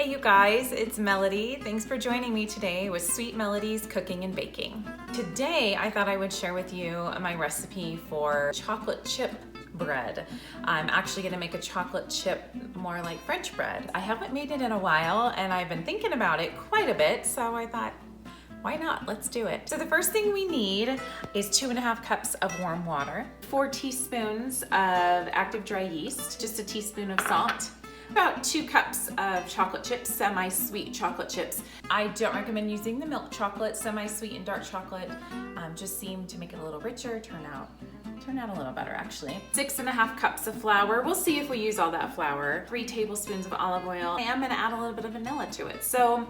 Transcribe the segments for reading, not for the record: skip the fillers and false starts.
Hey you guys, it's Melody. Thanks for joining me today with Sweet Melodies Cooking and Baking. Today I thought I would share with you my recipe for chocolate chip bread. I'm actually gonna make a chocolate chip more like French bread. I haven't made it in a while and I've been thinking about it quite a bit, so I thought, why not? Let's do it. So the first thing we need is 2.5 cups of warm water, 4 teaspoons of active dry yeast, just a teaspoon of salt, about 2 cups of chocolate chips, semi-sweet chocolate chips. I don't recommend using the milk chocolate. Semi-sweet and dark chocolate just seem to make it a little richer, turn out a little better actually. 6.5 cups of flour. We'll see if we use all that flour. 3 tablespoons of olive oil. I am gonna add a little bit of vanilla to it. So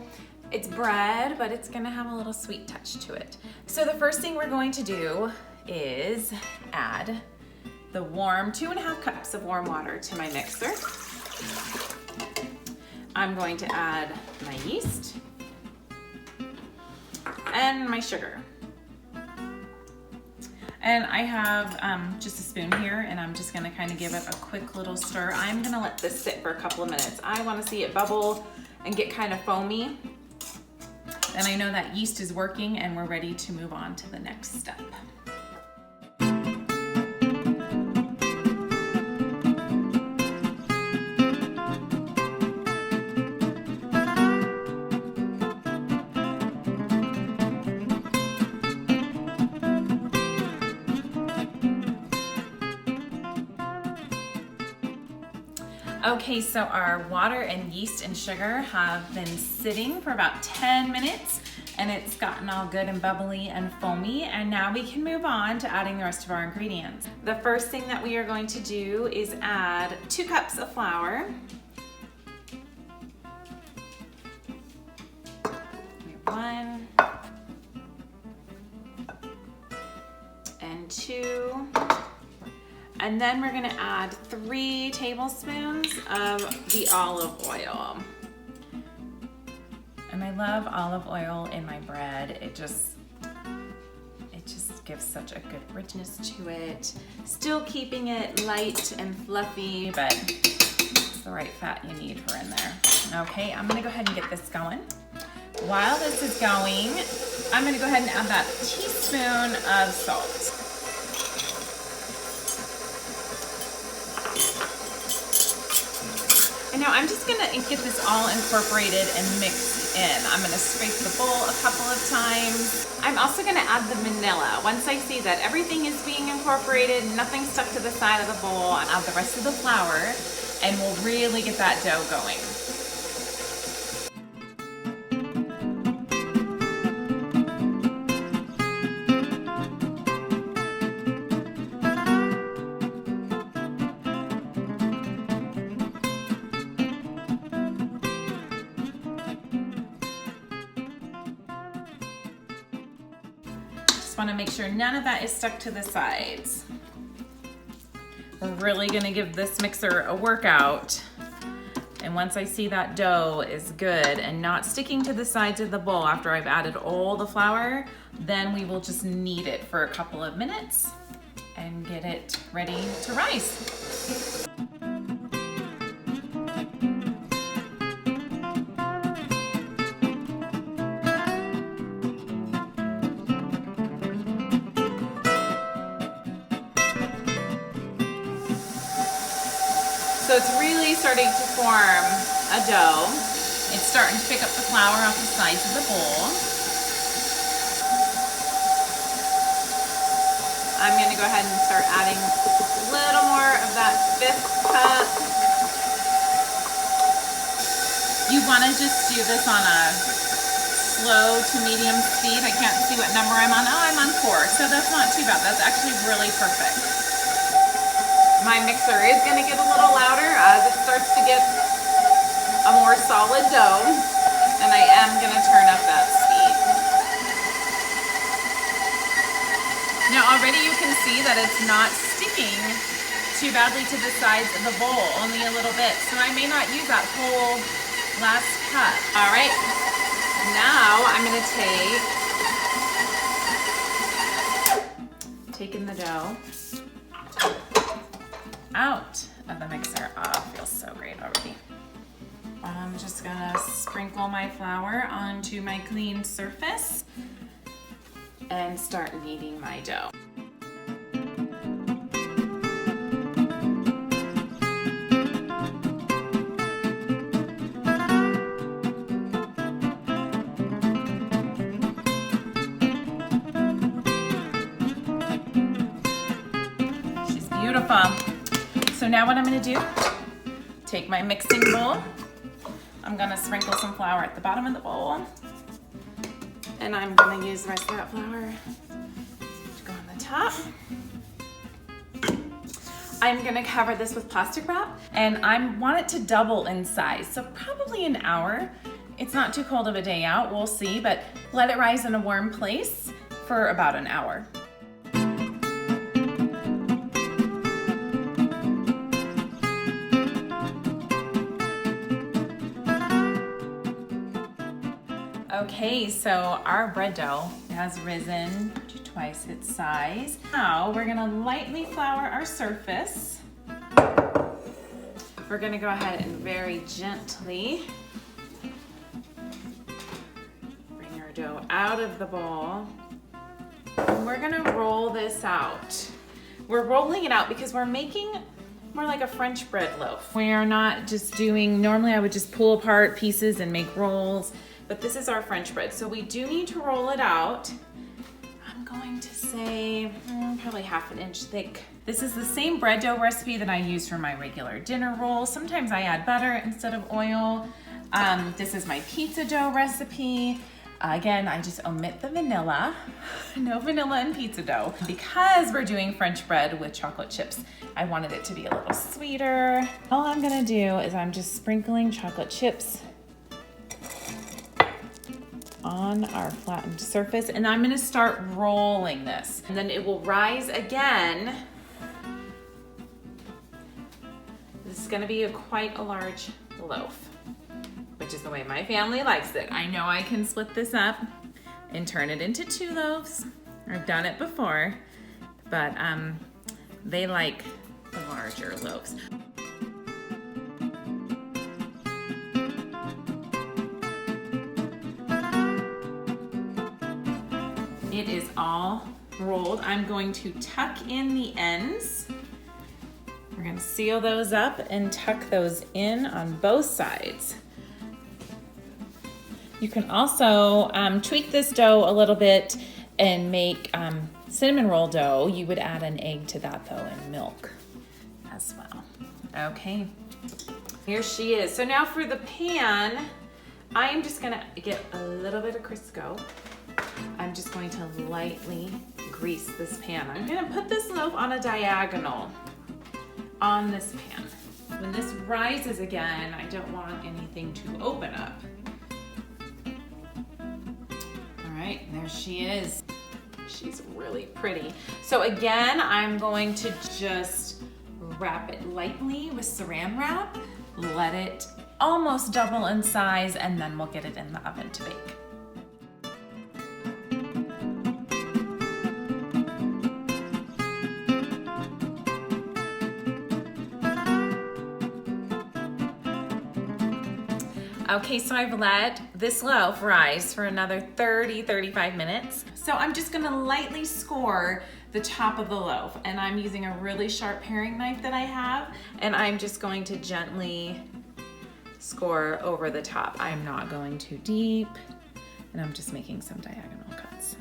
it's bread, but it's gonna have a little sweet touch to it. So the first thing we're going to do is add the warm 2.5 cups of warm water to my mixer. I'm going to add my yeast and my sugar. And I have just a spoon here and I'm just gonna kind of give it a quick little stir. I'm gonna let this sit for a couple of minutes. I wanna see it bubble and get kind of foamy. And I know that yeast is working and we're ready to move on to the next step. Okay, so our water and yeast and sugar have been sitting for about 10 minutes and it's gotten all good and bubbly and foamy, and now we can move on to adding the rest of our ingredients. The first thing that we are going to do is add 2 cups of flour. 1 and 2. And then we're gonna add 3 tablespoons of the olive oil. And I love olive oil in my bread. It just gives such a good richness to it. Still keeping it light and fluffy, but it's the right fat you need for in there. Okay, I'm gonna go ahead and get this going. While this is going, I'm gonna go ahead and add that teaspoon of salt. And now I'm just gonna get this all incorporated and mixed in. I'm gonna scrape the bowl a couple of times. I'm also gonna add the vanilla. Once I see that everything is being incorporated, nothing stuck to the side of the bowl, I'll add the rest of the flour and we'll really get that dough going. Want to make sure none of that is stuck to the sides. We're really going to give this mixer a workout, and once I see that dough is good and not sticking to the sides of the bowl after I've added all the flour, then we will just knead it for a couple of minutes and get it ready to rise. So it's really starting to form a dough. It's starting to pick up the flour off the sides of the bowl. I'm gonna go ahead and start adding a little more of that 5th cup. You wanna just do this on a slow to medium speed. I can't see what number I'm on. Oh, I'm on 4, so that's not too bad. That's actually really perfect. My mixer is going to get a little louder as it starts to get a more solid dough, and I am going to turn up that speed. Now already you can see that it's not sticking too badly to the sides of the bowl, only a little bit, so I may not use that whole last cup. All right, now I'm going to taking the dough out of the mixer. Oh, it feels so great already. I'm just gonna sprinkle my flour onto my clean surface and start kneading my dough. She's beautiful. So now what I'm gonna do, take my mixing bowl. I'm gonna sprinkle some flour at the bottom of the bowl. And I'm gonna use the rest of that flour to go on the top. I'm gonna cover this with plastic wrap, and I want it to double in size, so probably an hour. It's not too cold of a day out, we'll see, but let it rise in a warm place for about an hour. Okay, so our bread dough has risen to twice its size. Now we're gonna lightly flour our surface. We're gonna go ahead and very gently bring our dough out of the bowl. And we're gonna roll this out. We're rolling it out because we're making more like a French bread loaf. We are not just doing, normally I would just pull apart pieces and make rolls, but this is our French bread, so we do need to roll it out. I'm going to say probably ½ an inch thick. This is the same bread dough recipe that I use for my regular dinner rolls. Sometimes I add butter instead of oil. This is my pizza dough recipe. Again, I just omit the vanilla. No vanilla in pizza dough. Because we're doing French bread with chocolate chips, I wanted it to be a little sweeter. All I'm gonna do is I'm just sprinkling chocolate chips on our flattened surface, and I'm gonna start rolling this, and then it will rise again. This is gonna be quite a large loaf, which is the way my family likes it. I know I can split this up and turn it into 2 loaves. I've done it before, but they like the larger loaves. It is all rolled. I'm going to tuck in the ends. We're gonna seal those up and tuck those in on both sides. You can also tweak this dough a little bit and make cinnamon roll dough. You would add an egg to that though, and milk as well. Okay, here she is. So now for the pan, I am just gonna get a little bit of Crisco. I'm just going to lightly grease this pan. I'm gonna put this loaf on a diagonal on this pan. When this rises again, I don't want anything to open up. All right, there she is. She's really pretty. So again, I'm going to just wrap it lightly with saran wrap, let it almost double in size, and then we'll get it in the oven to bake. Okay, so I've let this loaf rise for another 30-35 minutes. So I'm just gonna lightly score the top of the loaf, and I'm using a really sharp paring knife that I have, and I'm just going to gently score over the top. I'm not going too deep, and I'm just making some diagonal cuts.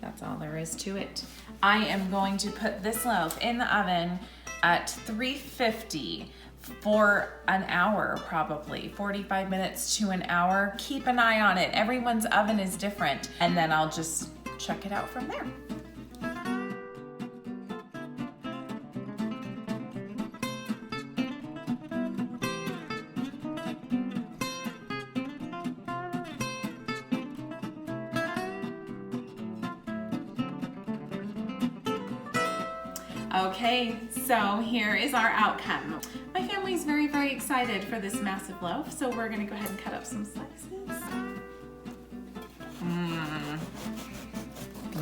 That's all there is to it. I am going to put this loaf in the oven at 350 for an hour, probably 45 minutes to an hour. Keep an eye on it. Everyone's oven is different, and then I'll just check it out from there. Okay, so here is our outcome. My family's very, very excited for this massive loaf, so we're gonna go ahead and cut up some slices.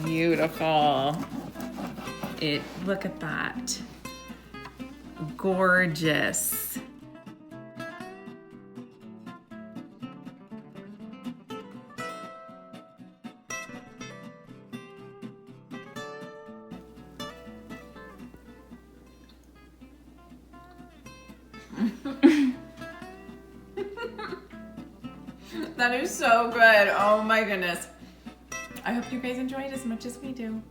Beautiful. Look at that. Gorgeous. That is so good. Oh my goodness. I hope you guys enjoyed as much as we do.